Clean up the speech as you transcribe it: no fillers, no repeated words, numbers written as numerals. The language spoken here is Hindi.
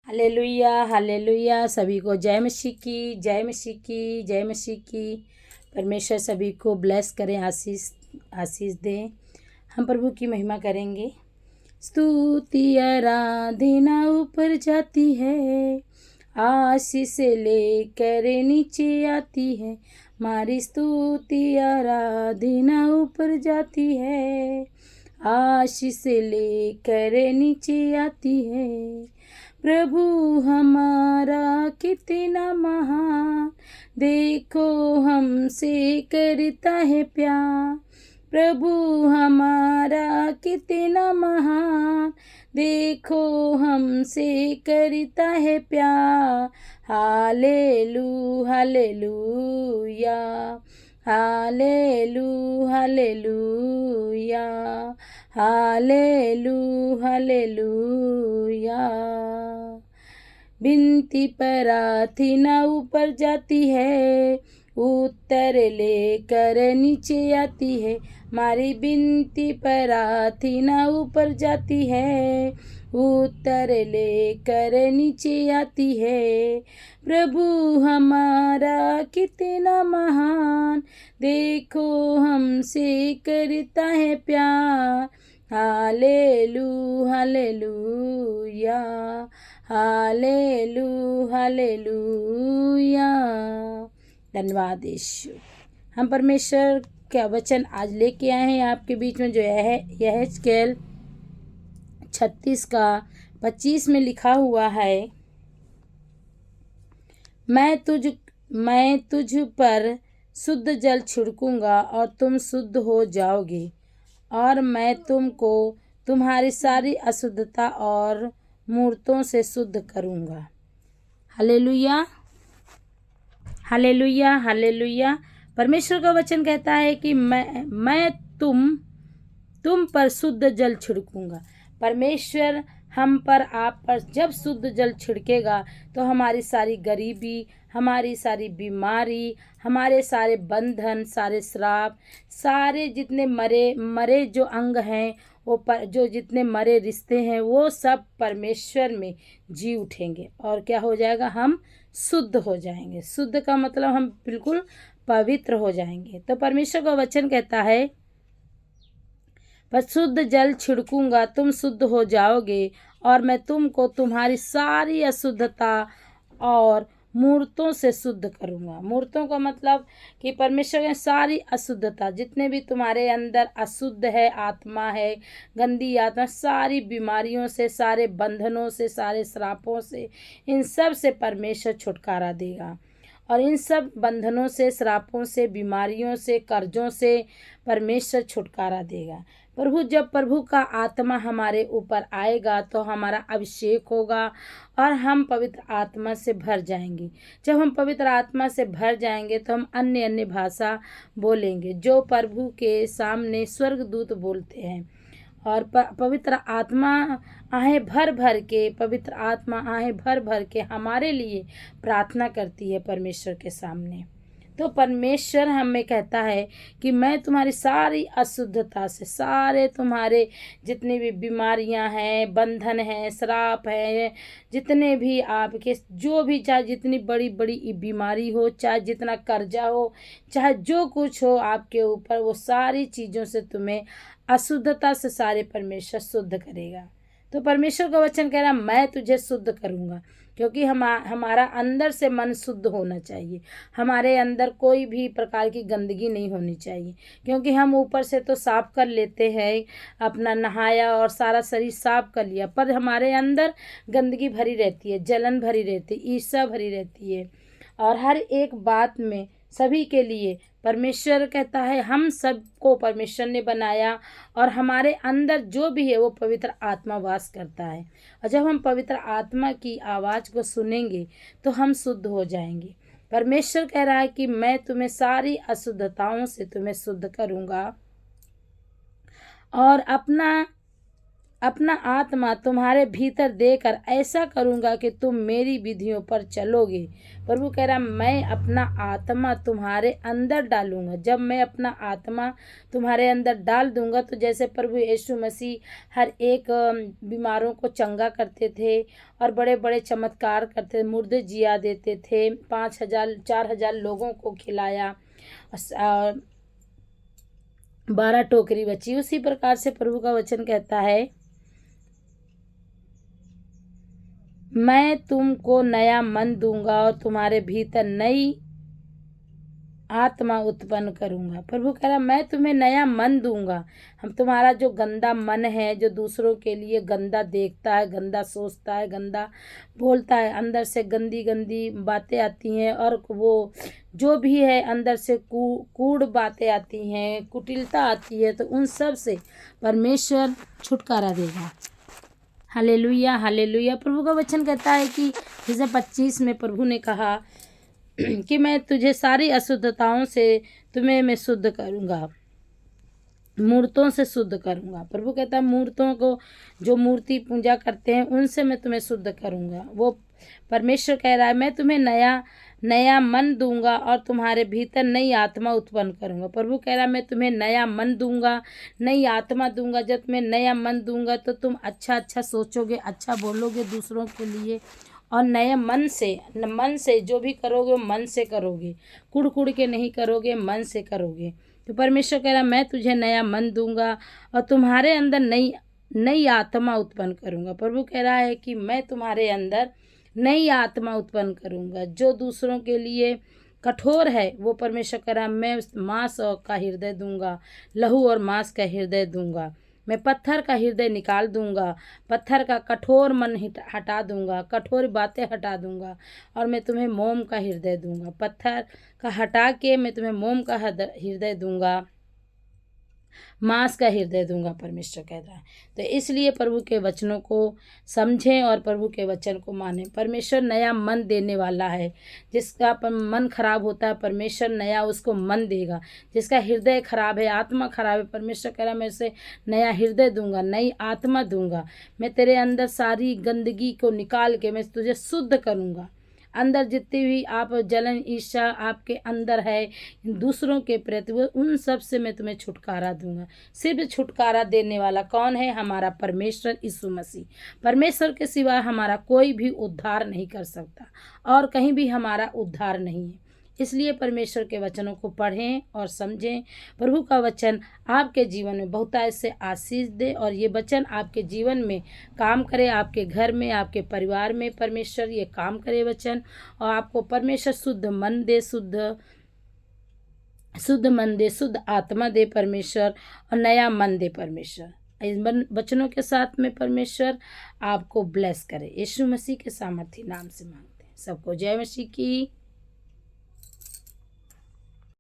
Hallelujah hallelujah. सभी को जय मसीह की, जय मसीह की, जय मसीह की। परमेश्वर सभी को ब्लेस करें, आशीष आशीष दें। हम प्रभु की महिमा करेंगे। स्तुति आराधना ऊपर जाती है, आशीष लेकर नीचे आती है। मारी स्तुति आराधना ऊपर जाती है, आशीष लेकर नीचे आती है। प्रभु हमारा कितना महान, देखो हमसे करता है प्यार। प्रभु हमारा कितना महान, देखो हमसे करता है प्यार। हालेलू हालेलूया, हालेलू हालेलूया, हालेलू हालेलूया। विनती प्रार्थना ऊपर जाती है, उत्तर लेकर नीचे आती है। मारी विनती प्रार्थना ऊपर जाती है, उत्तर लेकर नीचे आती है। प्रभु हमारा कितना महान, देखो हमसे करता है प्यार। हालेलू हालेलूया, हालेलू हालेलूया। धन्यवाद यीशु। हम परमेश्वर का वचन आज लेके आए हैं आपके बीच में, जो यह स्केल 36 का 25 में लिखा हुआ है। मैं तुझ पर शुद्ध जल छिड़कूंगा और तुम शुद्ध हो जाओगे, और मैं तुमको तुम्हारी सारी अशुद्धता और मूर्तों से शुद्ध करूंगा। Hallelujah hallelujah hallelujah. परमेश्वर का वचन कहता है कि मैं तुम पर शुद्ध जल छिड़कूंगा। परमेश्वर हम पर, आप पर जब शुद्ध जल छिड़केगा तो हमारी सारी गरीबी, हमारी सारी बीमारी, हमारे सारे बंधन, सारे श्राप, सारे जितने मरे जो अंग हैं, वो जो जितने मरे रिश्ते हैं, वो सब परमेश्वर में जी उठेंगे। और क्या हो जाएगा? हम शुद्ध हो जाएंगे। शुद्ध का मतलब हम बिल्कुल पवित्र हो जाएंगे। तो परमेश्वर का वचन कहता है, पर शुद्ध जल छिड़कूंगा, तुम शुद्ध हो जाओगे, और मैं तुमको तुम्हारी सारी अशुद्धता और मूर्तों से शुद्ध करूंगा। मूर्तों का मतलब कि परमेश्वर की सारी अशुद्धता, जितने भी तुम्हारे अंदर अशुद्ध है, आत्मा है, गंदी आत्मा, सारी बीमारियों से, सारे बंधनों से, सारे श्रापों से, इन सब से परमेश्वर छुटकारा देगा। और इन सब बंधनों से, श्रापों से, बीमारियों से, कर्जों से परमेश्वर छुटकारा देगा। जब प्रभु का आत्मा हमारे ऊपर आएगा तो हमारा अभिषेक होगा और हम पवित्र आत्मा से भर जाएंगे। जब हम पवित्र आत्मा से भर जाएंगे तो हम अन्य अन्य भाषा बोलेंगे, जो प्रभु के सामने स्वर्गदूत बोलते हैं। और पवित्र आत्मा आहें भर भर के, पवित्र आत्मा आहें भर भर के हमारे लिए प्रार्थना करती है परमेश्वर के सामने। तो परमेश्वर हमें कहता है कि मैं तुम्हारी सारी अशुद्धता से, सारे तुम्हारे जितनी भी बीमारियां हैं, बंधन हैं, श्राप है, जितने भी आपके जो भी, चाहे जितनी बड़ी बड़ी बीमारी हो, चाहे जितना कर्जा हो, चाहे जो कुछ हो आपके ऊपर, वो सारी चीज़ों से तुम्हें, अशुद्धता से सारे परमेश्वर शुद्ध करेगा। तो परमेश्वर का वचन कह रहा, मैं तुझे शुद्ध करूँगा। क्योंकि हमारा अंदर से मन शुद्ध होना चाहिए। हमारे अंदर कोई भी प्रकार की गंदगी नहीं होनी चाहिए। क्योंकि हम ऊपर से तो साफ कर लेते हैं, अपना नहाया और सारा शरीर साफ कर लिया, पर हमारे अंदर गंदगी भरी रहती है, जलन भरी रहती है, ईर्ष्या भरी रहती है। और हर एक बात में सभी के लिए परमेश्वर कहता है, हम सबको परमेश्वर ने बनाया, और हमारे अंदर जो भी है वो पवित्र आत्मा वास करता है। और जब हम पवित्र आत्मा की आवाज़ को सुनेंगे तो हम शुद्ध हो जाएंगे। परमेश्वर कह रहा है कि मैं तुम्हें सारी अशुद्धताओं से तुम्हें शुद्ध करूँगा, और अपना अपना आत्मा तुम्हारे भीतर देकर ऐसा करूँगा कि तुम मेरी विधियों पर चलोगे। प्रभु कह रहा मैं अपना आत्मा तुम्हारे अंदर डालूँगा। जब मैं अपना आत्मा तुम्हारे अंदर डाल दूँगा तो जैसे प्रभु यीशु मसीह हर एक बीमारों को चंगा करते थे और बड़े बड़े चमत्कार करते, मुर्दे जिया देते थे, 5,000 4,000 लोगों को खिलाया, 12 टोकरी बची। उसी प्रकार से प्रभु का वचन कहता है मैं तुमको नया मन दूंगा और तुम्हारे भीतर नई आत्मा उत्पन्न करूंगा। प्रभु कह रहा मैं तुम्हें नया मन दूंगा। हम तुम्हारा जो गंदा मन है, जो दूसरों के लिए गंदा देखता है, गंदा सोचता है, गंदा बोलता है, अंदर से गंदी गंदी बातें आती हैं और वो जो भी है अंदर से कूड़ बातें आती हैं, कुटिलता आती है, तो उन सब से परमेश्वर छुटकारा देगा। Hallelujah hallelujah. प्रभु का वचन कहता है कि जैसे 25 में प्रभु ने कहा कि मैं तुझे सारी अशुद्धताओं से तुम्हें मैं शुद्ध करूँगा, मूर्तों से शुद्ध करूँगा। प्रभु कहता है मूर्तों को, जो मूर्ति पूजा करते हैं उनसे मैं तुम्हें शुद्ध करूँगा। वो परमेश्वर कह रहा है मैं तुम्हें नया मन दूंगा और तुम्हारे भीतर नई आत्मा उत्पन्न करूँगा। प्रभु कह रहा है मैं तुम्हें नया मन दूंगा, नई आत्मा दूंगा। जब तुम्हें नया मन दूंगा तो तुम अच्छा अच्छा सोचोगे, अच्छा बोलोगे दूसरों के लिए, और नए मन से जो भी करोगे मन से करोगे, कुड़ के नहीं करोगे, मन से करोगे। तो परमेश्वर कह रहा मैं तुझे नया मन दूंगा और तुम्हारे अंदर नई आत्मा उत्पन्न करूंगा। प्रभु कह रहा है कि मैं तुम्हारे अंदर नई आत्मा उत्पन्न करूंगा। जो दूसरों के लिए कठोर है वो परमेश्वर कह रहा मैं उस मांस का हृदय दूंगा, लहू और मांस का हृदय दूंगा। मैं पत्थर का हृदय निकाल दूंगा, पत्थर का कठोर मन हटा दूंगा, कठोर बातें हटा दूंगा और मैं तुम्हें मोम का हृदय दूंगा। पत्थर का हटा के मैं तुम्हें मोम का हृदय दूंगा, मांस का हृदय दूंगा, परमेश्वर कहता है। तो इसलिए प्रभु के वचनों को समझें और प्रभु के वचन को मानें। परमेश्वर नया मन देने वाला है। जिसका मन खराब होता है परमेश्वर नया उसको मन देगा। जिसका हृदय खराब है, आत्मा खराब है, परमेश्वर कह रहा मैं उसे नया हृदय दूंगा, नई आत्मा दूंगा। मैं तेरे अंदर सारी गंदगी को निकाल के मैं तुझे शुद्ध करूंगा। अंदर जितनी भी आप जलन ईर्ष्या आपके अंदर है दूसरों के प्रति, वो उन सब से मैं तुम्हें छुटकारा दूंगा। सिर्फ छुटकारा देने वाला कौन है? हमारा परमेश्वर यीशु मसीह। परमेश्वर के सिवा हमारा कोई भी उद्धार नहीं कर सकता और कहीं भी हमारा उद्धार नहीं है। इसलिए परमेश्वर के वचनों को पढ़ें और समझें। प्रभु का वचन आपके जीवन में बहुतायत से आशीष दे और ये वचन आपके जीवन में काम करे, आपके घर में, आपके परिवार में परमेश्वर ये काम करे वचन, और आपको परमेश्वर शुद्ध मन दे, शुद्ध मन दे, शुद्ध आत्मा दे परमेश्वर, और नया मन दे परमेश्वर। इस वचनों के साथ में परमेश्वर आपको ब्लेस करे। यीशु मसीह के सामर्थी नाम से मांगते हैं। सबको जय मसीह की।